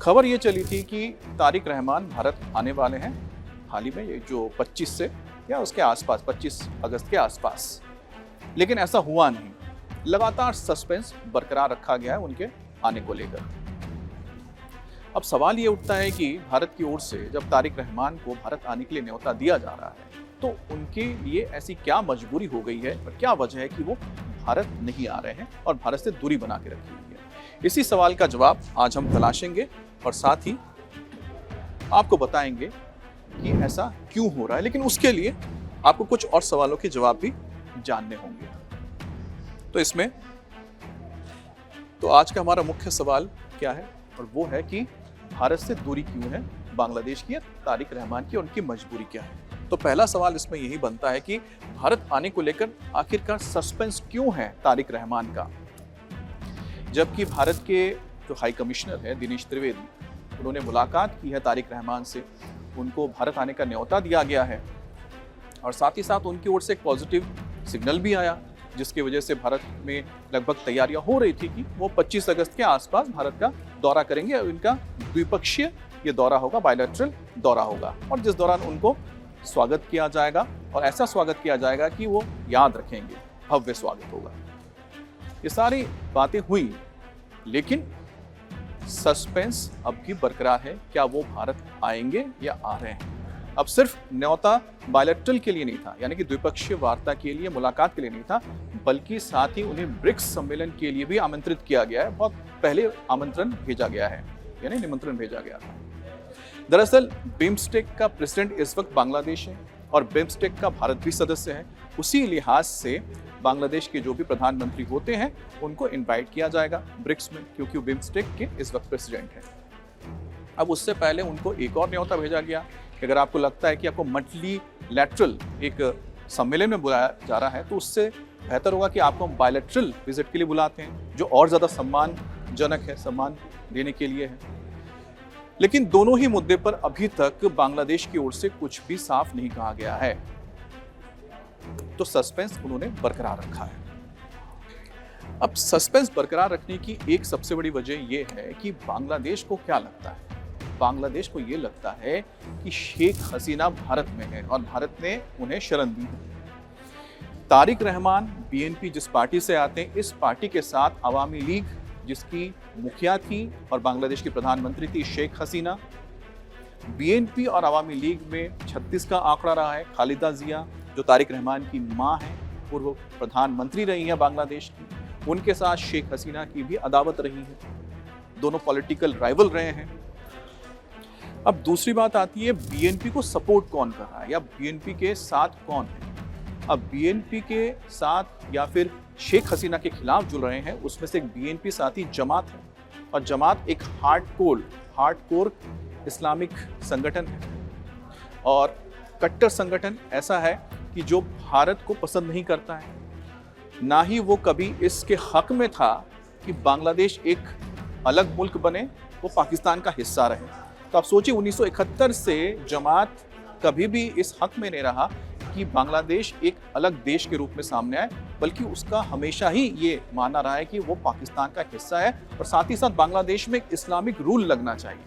खबर ये चली थी कि तारिक रहमान भारत आने वाले हैं हाल ही में, ये जो 25 से या उसके आसपास, 25 अगस्त के आसपास। लेकिन ऐसा हुआ नहीं। लगातार सस्पेंस बरकरार रखा गया है उनके आने को लेकर। अब सवाल ये उठता है कि भारत की ओर से जब तारिक रहमान को भारत आने के लिए न्योता दिया जा रहा है तो उनके लिए ऐसी क्या मजबूरी हो गई है और क्या वजह है कि वो भारत नहीं आ रहे हैं और भारत से दूरी बना के रखी हुई है। इसी सवाल का जवाब आज हम तलाशेंगे और साथ ही आपको बताएंगे कि ऐसा क्यों हो रहा है। लेकिन उसके लिए आपको कुछ और सवालों के जवाब भी जानने होंगे। तो आज का हमारा मुख्य सवाल क्या है, और वो है कि भारत से दूरी क्यों है बांग्लादेश की, तारिक रहमान की, उनकी मजबूरी क्या है। तो पहला सवाल इसमें यही बनता है कि भारत आने को लेकर आखिरकार सस्पेंस क्यों है तारिक रहमान का, जबकि भारत के जो हाई कमिश्नर है दिनेश त्रिवेदी, उन्होंने मुलाकात की है तारिक रहमान से, उनको भारत आने का न्योता दिया गया है और साथ ही साथ उनकी ओर से एक पॉजिटिव सिग्नल भी आया, जिसकी वजह से भारत में लगभग तैयारियां हो रही थी कि वो 25 अगस्त के आसपास भारत का दौरा करेंगे और इनका द्विपक्षीय ये दौरा होगा, बायलैटरल दौरा होगा, और जिस दौरान उनको स्वागत किया जाएगा और ऐसा स्वागत किया जाएगा कि वो याद रखेंगे, भव्य स्वागत होगा। ये सारी बातें हुई, लेकिन सस्पेंस अब भी बरकरार है। क्या वो भारत आएंगे या आ रहे हैं? अब सिर्फ न्योता बायलैटरल के लिए नहीं था, यानी कि द्विपक्षीय वार्ता के लिए, मुलाकात के लिए नहीं था, बल्कि साथ ही उन्हें ब्रिक्स सम्मेलन के लिए भी आमंत्रित किया गया है। बहुत पहले आमंत्रण भेजा गया है, यानी निमंत्रण भेजा गया था। दरअसल बिम्स्टेक का प्रेसिडेंट इस वक्त बांग्लादेश है और बिम्स्टेक का भारत भी सदस्य है। उसी लिहाज से बांग्लादेश के जो भी प्रधानमंत्री होते हैं उनको इनवाइट किया जाएगा ब्रिक्स में, क्योंकि वो बिम्स्टेक के इस वक्त प्रेसिडेंट है। अब उससे पहले उनको एक और न्योता भेजा गया कि अगर आपको लगता है कि आपको मल्टीलैटरल एक सम्मेलन में बुलाया जा रहा है तो उससे बेहतर होगा कि आपको हम बायलैटरल विजिट के लिए बुलाते हैं, जो और ज़्यादा सम्मानजनक है, सम्मान देने के लिए है। लेकिन दोनों ही मुद्दे पर अभी तक बांग्लादेश की ओर से कुछ भी साफ नहीं कहा गया है, तो सस्पेंस उन्होंने बरकरार रखा है। अब सस्पेंस बरकरार रखने की एक सबसे बड़ी वजह यह है कि बांग्लादेश को क्या लगता है, बांग्लादेश को यह लगता है कि शेख हसीना भारत में है और भारत ने उन्हें शरण दी है। तारिक रहमान बीएनपी जिस पार्टी से आते हैं, इस पार्टी के साथ अवामी लीग जिसकी मुखिया थी और बांग्लादेश की प्रधानमंत्री थी शेख हसीना, बीएनपी और अवामी लीग में 36 का आंकड़ा रहा है। खालिदा जिया जो तारिक रहमान की मां है, पूर्व प्रधानमंत्री रही हैं बांग्लादेश की, उनके साथ शेख हसीना की भी अदावत रही है। दोनों पॉलिटिकल राइवल रहे हैं। अब दूसरी बात आती है बीएनपी को सपोर्ट कौन कर रहा है या बीएनपी के साथ कौन है। अब बीएनपी के साथ या फिर शेख हसीना के खिलाफ जुड़ रहे हैं, उसमें से एक बीएनपी साथी जमात है, और जमात एक हार्डकोर इस्लामिक संगठन है और कट्टर संगठन ऐसा है कि जो भारत को पसंद नहीं करता है, ना ही वो कभी इसके हक में था कि बांग्लादेश एक अलग मुल्क बने, वो पाकिस्तान का हिस्सा रहे। तो आप सोचिए 1971 से जमात कभी भी इस हक में नहीं रहा कि बांग्लादेश एक अलग देश के रूप में सामने आए, बल्कि उसका हमेशा ही ये मानना रहा है कि वो पाकिस्तान का हिस्सा है और साथ ही साथ बांग्लादेश में एक इस्लामिक रूल लगना चाहिए।